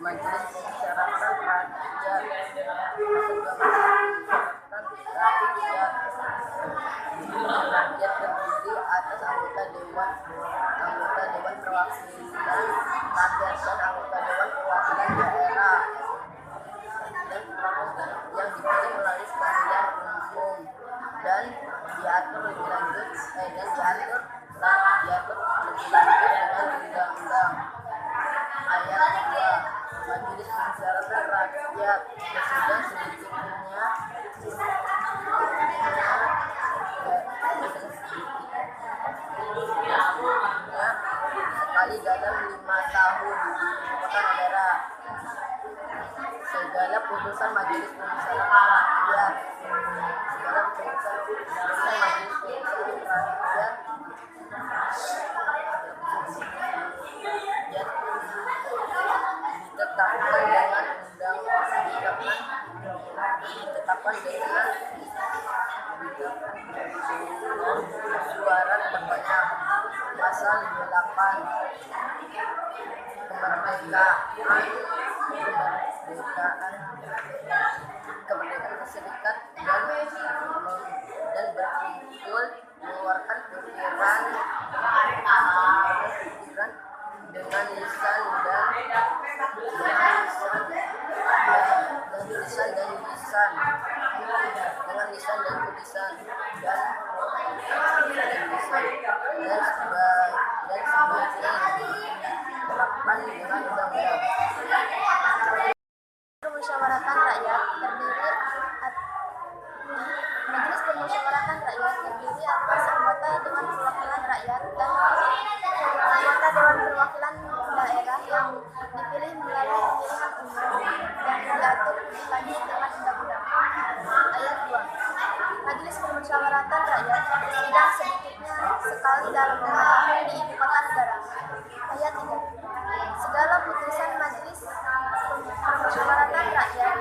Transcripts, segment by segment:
Majelis Permusyawaratan Rakyat Rakyat terdiri atas anggota Dewan Perwakilan Rakyat dan anggota Dewan Perwakilan Daerah yang dipilih melalui pemilihan umum dan diatur lebih lanjut dengan undang-undang. Ayat 2. Majelis Permusyawaratan Rakyat Presiden sedikitnya sekali dalam 5 tahun di ibu kota negara. Segala putusan Majelis Permusyawaratan Rakyat ditetapkan dengan suara terbanyak. Pasal 28 kemerdekaan berserikat dan berkumpul, mengeluarkan pikiran dengan lisan dan tulisan dan sebagainya ditetapkan dengan undang-undang. Permusyawaratan Rakyat terdiri Majelis Permusyawaratan Rakyat terdiri atas anggota Dewan Perwakilan Rakyat dan anggota Dewan Perwakilan Daerah yang dipilih melalui pemilihan umum dan diatur lebih lanjut dengan undang-undang. Ayat 2. Majelis Permusyawaratan Rakyat bersidang sedikitnya sekali dalam 5 tahun di ibu kota negara. Ayat 3. Segala putusan Majelis Permusyawaratan Rakyat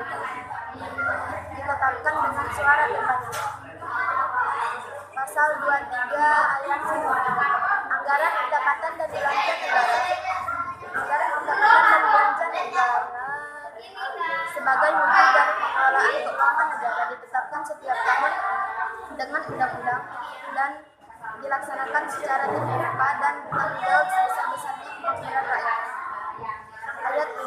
ditetapkan dengan suara terbanyak. Pasal 23 ayat 1. Anggaran pendapatan dan belanja negara. Anggaran pendapatan dan belanja negara sebagai wujud dari pengelolaan keuangan negara ditetapkan setiap tahun dengan undang-undang dan dilaksanakan secara terbuka dan bertanggung jawab sebesar-besarnya kemakmuran rakyat. Ayat 2.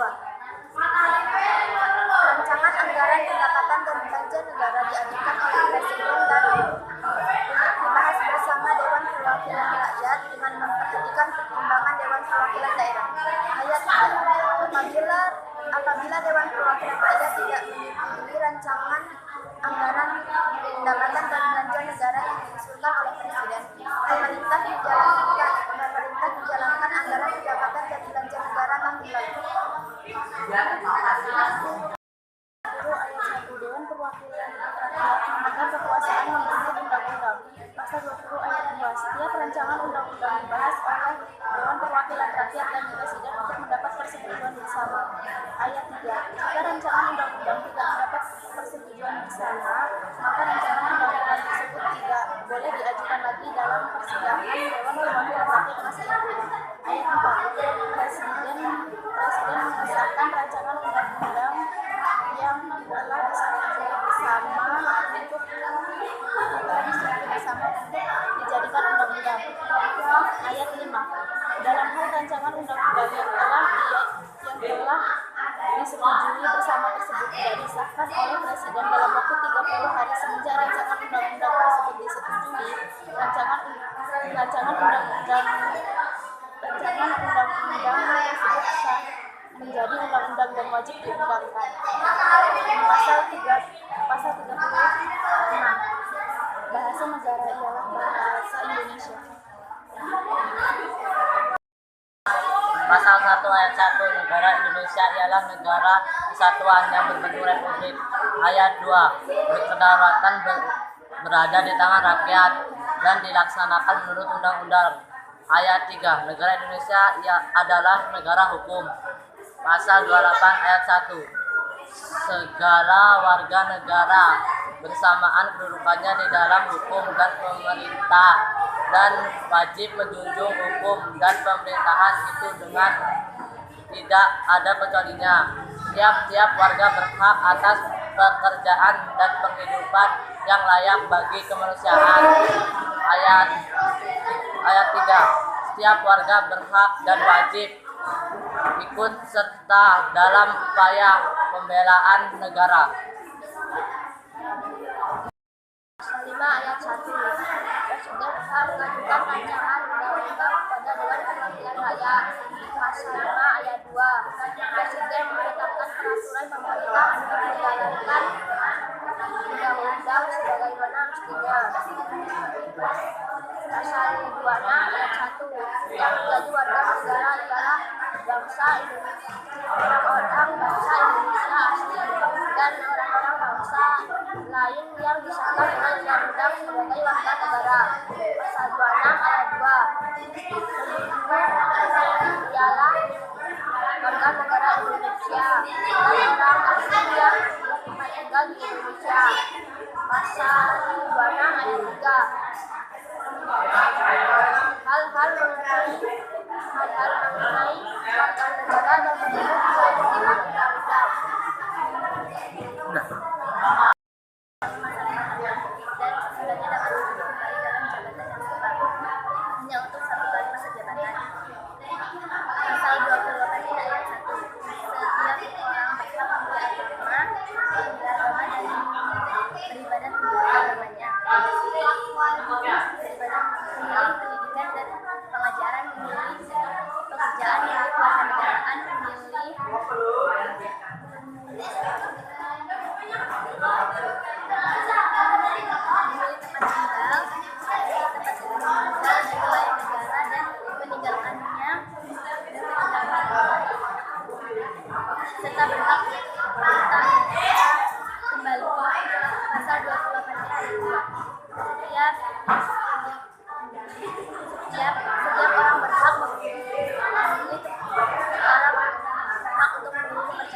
Rancangan anggaran pendapatan dan belanja negara diajukan oleh Presiden dan dibahas bersama Dewan Perwakilan Rakyat dengan memperhatikan pertimbangan Dewan Perwakilan Daerah. Ayat 3. Apabila Dewan Perwakilan Rakyat tidak menyetujui rancangan anggaran pendapatan dan belanja negara yang diusulkan oleh Presiden, pemerintah menjalankan anggaran pendapatan dan belanja negara tahun lalu. Ayat 1. Dewan Perwakilan Rakyat memegang kekuasaan membentuk undang-undang. Pasal 20 ayat 2. Setiap rancangan undang-undang dibahas oleh Dewan Perwakilan Rakyat dan Presiden untuk mendapat persetujuan bersama. Ayat 3. Jika rancangan undang-undang tidak mendapat persetujuan bersama, maka rancangan undang-undang tersebut tidak boleh diajukan lagi dalam persidangan Dewan Perwakilan Rakyat masa itu. Ayat 4. Presiden mengesahkan rancangan undang-undang yang telah disetujui bersama untuk dijadikan undang-undang. Ayat 5. Dalam hal rancangan undang-undang yang telah disetujui bersama tersebut tidak disahkan oleh Presiden dalam waktu 30 hari semenjak rancangan undang-undang tersebut disetujui, rancangan undang-undang tersebut sah menjadi undang-undang dan wajib diundangkan. Pasal 36. Bahasa negara ialah bahasa Indonesia. Pasal 1 ayat 1. Negara Indonesia ialah negara kesatuan yang berbentuk republik. Ayat 2. Berkedaulatan berada di tangan rakyat dan dilaksanakan menurut undang-undang. Ayat 3. Negara Indonesia adalah negara hukum. Pasal 28 ayat 1. Segala warga negara bersamaan kedudukannya di dalam hukum dan pemerintah dan wajib menjunjung hukum dan pemerintahan itu dengan tidak ada kecualinya. Tiap-tiap warga berhak atas pekerjaan dan penghidupan yang layak bagi kemanusiaan. Ayat 3. Setiap warga berhak dan wajib ikut serta dalam upaya pembelaan negara. 5 ayat 1. Presiden berhak mengajukan rancangan undang-undang kepada Dewan Perwakilan Rakyat. Pasal 5 ayat 2. Presiden menetapkan peraturan pemerintah untuk menjalankan undang-undang sebagaimana mestinya. Pasal 26 ayat 1. Yang menjadi warga negara ialah bangsa Indonesia, orang-orang bangsa Indonesia asli dan orang-orang bangsa lain yang disahkan dengan undang-undang sebagai warga negara. Pasal 26 ayat 2. Penduduk ialah warga negara Indonesia dan orang asli yang tempat tinggal di Indonesia. Pasal 26 ayat 3. Hal-hal mengenai warga negara dan penduduk diatur dalam undang-undang. Dan sesudahnya dapat duduk kembali dalam jabatan yang sama hanya untuk 1 kali masa jabatan. Pasal 28 ayat 1. Setiap orang berhak memilih agama dan beribadat menurut agamanya. Memilih pendidikan dan pengajaran, memilih pekerjaan, memilih kewarganegaraan, memilih serta berhak kembali. Pasal 28 ayat 2. Setiap orang berhak memilih hak untuk memilih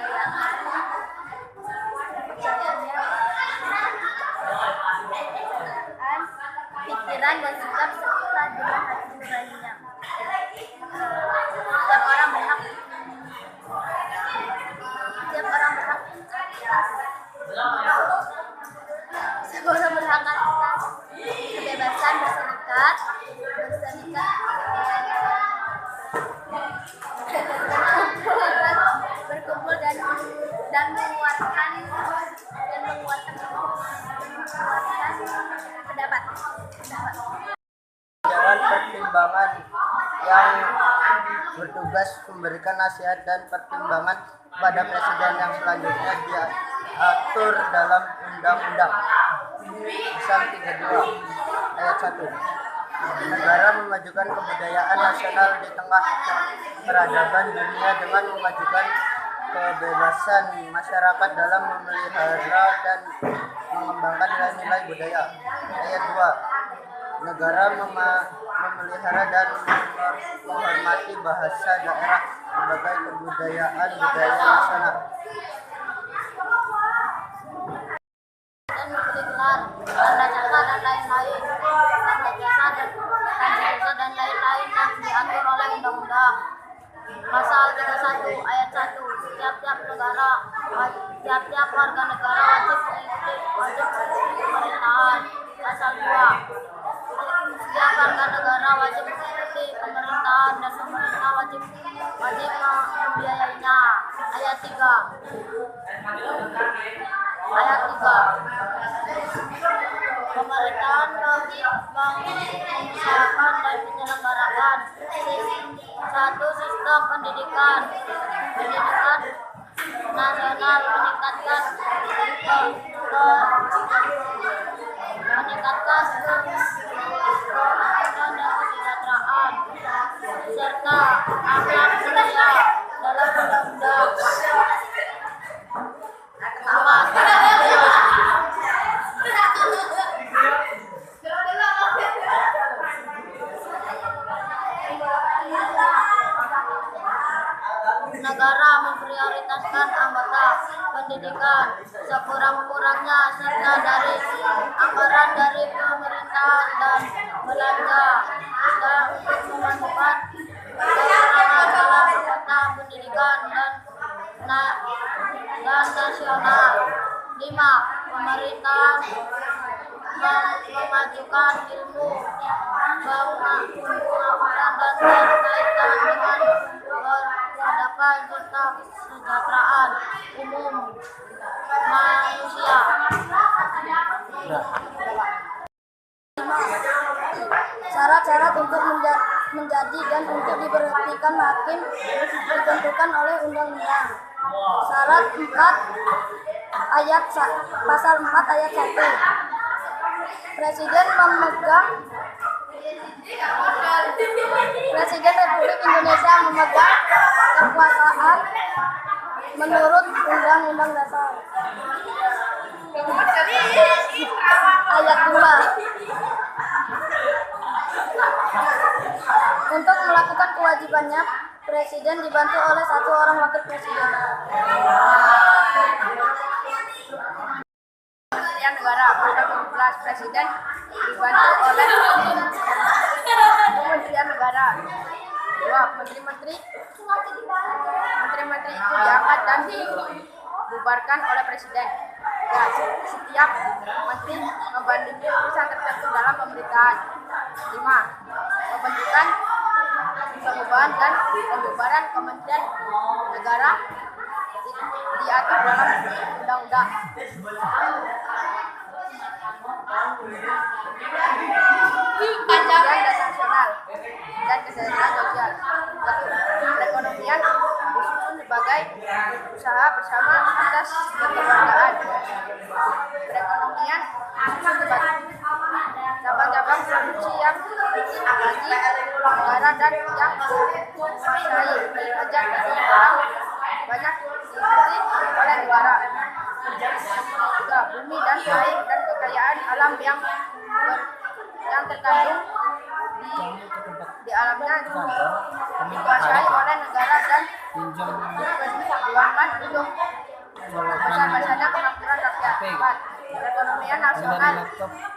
pikiran dan sikap serta dengan hati nuraninya. Setiap orang berhak atas kebebasan berserikat, berkumpul dan mengeluarkan pendapat. Dewan Pertimbangan yang bertugas memberikan nasihat dan pertimbangan kepada presiden yang selanjutnya diatur dalam undang-undang. Pasal 32 ayat 1. Negara memajukan kebudayaan nasional di tengah peradaban dunia dengan memajukan kebebasan masyarakat dalam memelihara dan mengembangkan nilai-nilai budaya. Ayat 2. Negara memelihara dan menghormati bahasa daerah sebagai kebudayaan budaya nasional. Dan memberi gelar, tanda jasa dan lain-lain, tanda jasa dan lain-lain yang diatur oleh undang-undang. Pasal 31 ayat 1. Tiap-tiap warga negara wajib mengikuti pemerintahan. Pasal 2. Setiap warga negara wajib mengikuti pemerintahan dan pemerintah wajib membiayainya. Ayat 3. Pemerintahan mengusahakan dan menyelenggarakan 1. Sistem pendidikan nasional, meningkatkan keamanan dan kesejahteraan serta akhlak mulia dalam undang-undang. Negara memprioritaskan anggota pendidikan sekurang-kurangnya serta dari anggaran dari pemerintahan dan belanja untuk memajukan kekurangan dalam kota pendidikan dan nasional. 5. Pemerintah memajukan ilmu pengetahuan dan berkaitan dengan peradaban serta kesejahteraan umum manusia. Syarat-syarat untuk menjadi dan untuk diberhentikan hakim ditentukan oleh undang-undang. Syarat 4 ayat pasal 4 ayat 1. Presiden Republik Indonesia memegang kekuasaan menurut Undang-Undang Dasar. Ayat 2. Untuk melakukan kewajibannya, Presiden dibantu oleh 1 orang wakil presiden. Kementerian Negara. Pasal 17. Presiden dibantu oleh Kementerian Negara. 2. Menteri-menteri itu diangkat dan dibubarkan oleh Presiden. Ya, setiap menteri membandingi urusan tertentu dalam pemerintahan. 5. Pembentukan, pengubahan dan pembubaran Kementerian Negara diatur dalam undang-undang. Pendidikan dan nasional dan kesejahteraan sosial. 1. Perekonomian disusun sebagai usaha bersama atas kekeluargaan. Perekonomian disusun sebagai cabang-cabang produksi yang bagi negara dan yang menguasai pajak dari barang banyak diikuti oleh negara. 3. Bumi dan air dan kekayaan alam yang terkandung di alamnya dikuasai oleh negara dan diperjuangkan untuk besar-besarnya kemakmuran rakyat. 4. Perekonomian nasional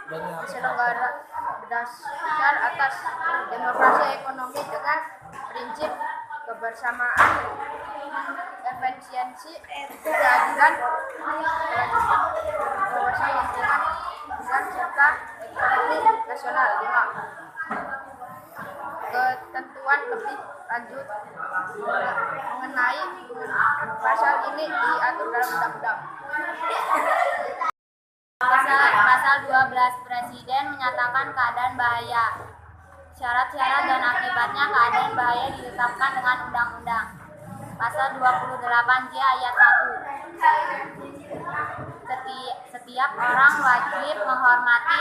diselenggara berdasar atas demokrasi ekonomi dengan prinsip kebersamaan, efisiensi, keadilan, kewajiban lingkungan, dan serta ekonomi nasional. 5. Ketentuan lebih lanjut mengenai pasal ini diatur dalam undang-undang. Pasal 12. Presiden menyatakan keadaan bahaya. Syarat-syarat dan akibatnya keadaan bahaya ditetapkan dengan undang-undang. Pasal 28J ayat 1. Setiap orang wajib menghormati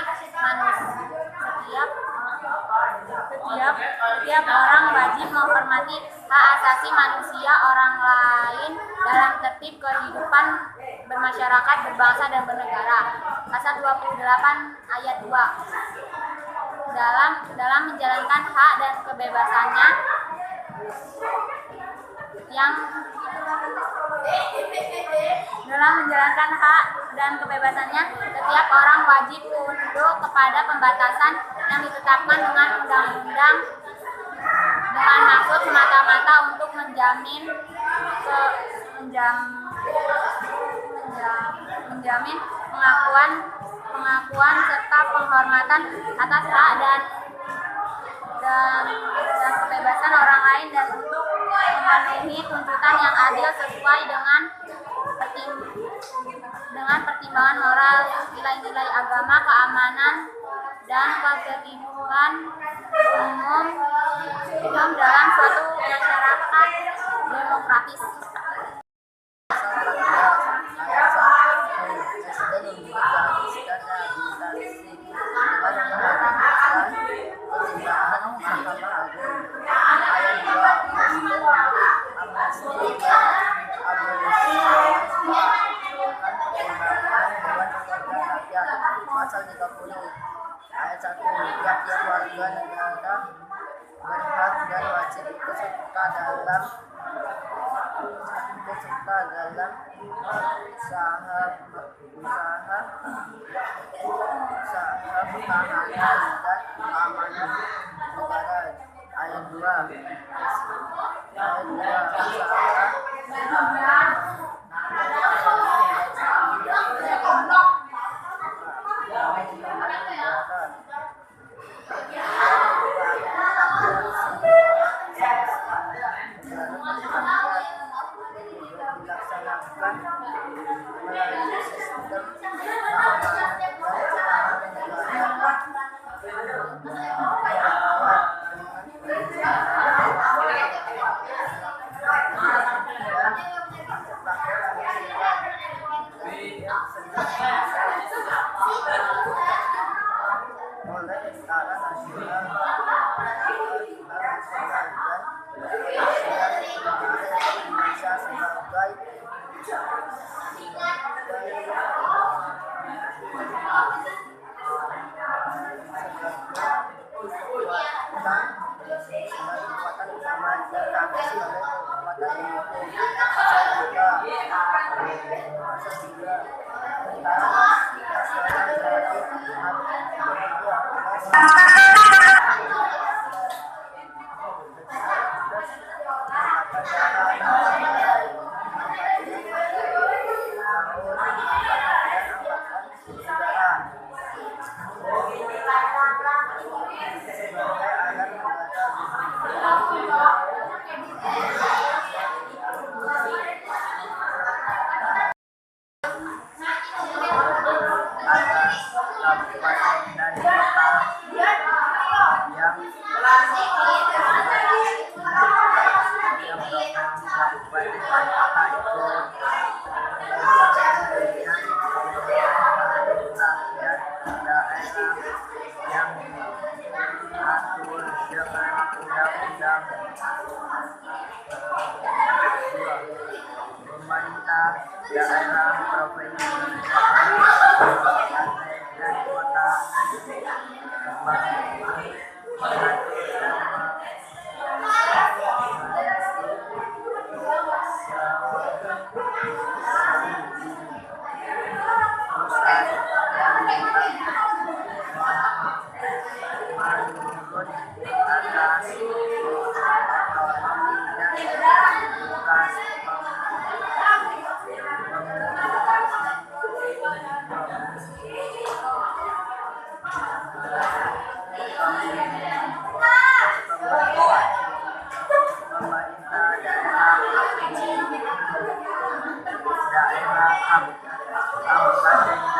setiap orang wajib menghormati hak asasi manusia orang lain dalam tertib kehidupan bermasyarakat, berbangsa dan bernegara. Pasal 28 ayat 2. Dalam menjalankan hak dan kebebasannya setiap orang wajib tunduk kepada pembatasan yang ditetapkan dengan undang-undang dengan maksud semata-mata untuk menjamin pengakuan serta penghormatan atas hak dan kebebasan orang lain dan untuk memenuhi tuntutan yang adil sesuai dengan pertimbangan moral, nilai-nilai agama, keamanan, dan ketertiban umum dalam suatu masyarakat demokratis. Pasal 30 ayat 1. Tiap-tiap warga negara berhak dan wajib ikut serta dalam usaha pertahanan dan keamanan negara. Ayat 2. dilaksanakan melalui sistem keamanan oleh Tentara Nasional Indonesia sebagai kekuatan utama dan kami sebagai kekuatan pendukung sehingga Tentara Nasional kabupaten dan kota yang provinsi kabupaten dan kota itu rakyat daerah yang diatur dengan undang-undang. Dua, pemerintah daerah provinsi kabupaten dan kota daerah kabupaten